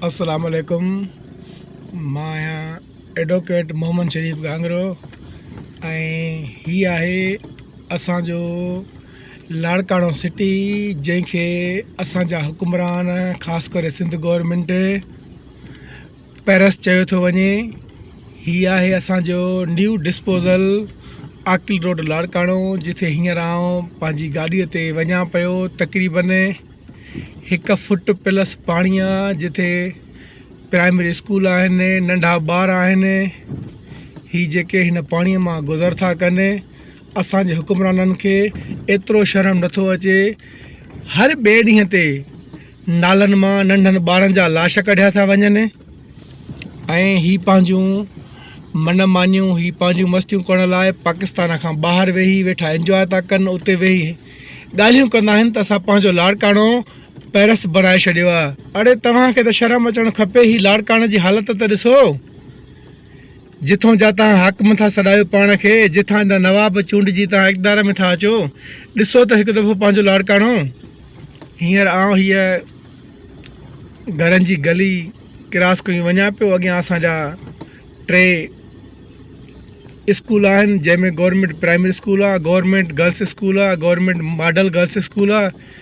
अस्सलाम वालेकुम। मां आहियां एडवोकेट मोहम्मद शरीफ़ गांगरो ऐं हीअ आहे असांजो लाड़काणो सिटी, जंहिंखे असांजा हुकुमरान ख़ासि करे सिंध गवर्नमेंट पैरस चयो थो वञे। हीअ आहे असांजो न्यू डिस्पोज़ल आकिल रोड लाड़काणो, जिथे हींअर आउं पंहिंजी गाॾीअ ते वञा पियो। तक़रीबन 1 फुट प्लस पाणी आहे, जिथे प्राइमरी स्कूल आहिनि, नंढा ॿार आहिनि। ही जेके हिन पाणीअ मां गुज़र था कनि, असांजे हुकुमराननि खे एतिरो शर्म नथो अचे। हर ॿिए ॾींहं ते नालनि मां नंढनि ॿारनि जा लाश कढिया था वञनि ऐं ही पंहिंजूं मनमानियूं, ही पंहिंजूं मस्तियूं करण लाइ पाकिस्तान खां ॿाहिरि वेही वेठा इंजॉय था कनि। उते वेही ॻाल्हियूं कंदा आहिनि त असां पंहिंजो लाड़काणो पैरस बणाए छॾियो आहे। अड़े तव्हांखे त शर्म अचणु खपे। ही लाड़काणे जी हालत त ॾिसो, जिथों जा तव्हां हाकिम था सॾायो पाण खे, जिथां जा नवाब चूंडिजी तव्हां इक़्तिदार में था अचो। ॾिसो त हिकु दफ़ो पंहिंजो लाड़काणो। हींअर आउं हीअ घरनि जी गली क्रॉस कयूं वञा पियो। अॻियां असांजा 3 स्कूल आहिनि, जंहिंमें गवर्नमेंट प्राइमरी स्कूल आहे, गवर्नमेंट गर्ल्स स्कूल आहे, गवर्नमेंट मॉडल गर्ल्स स्कूल आहे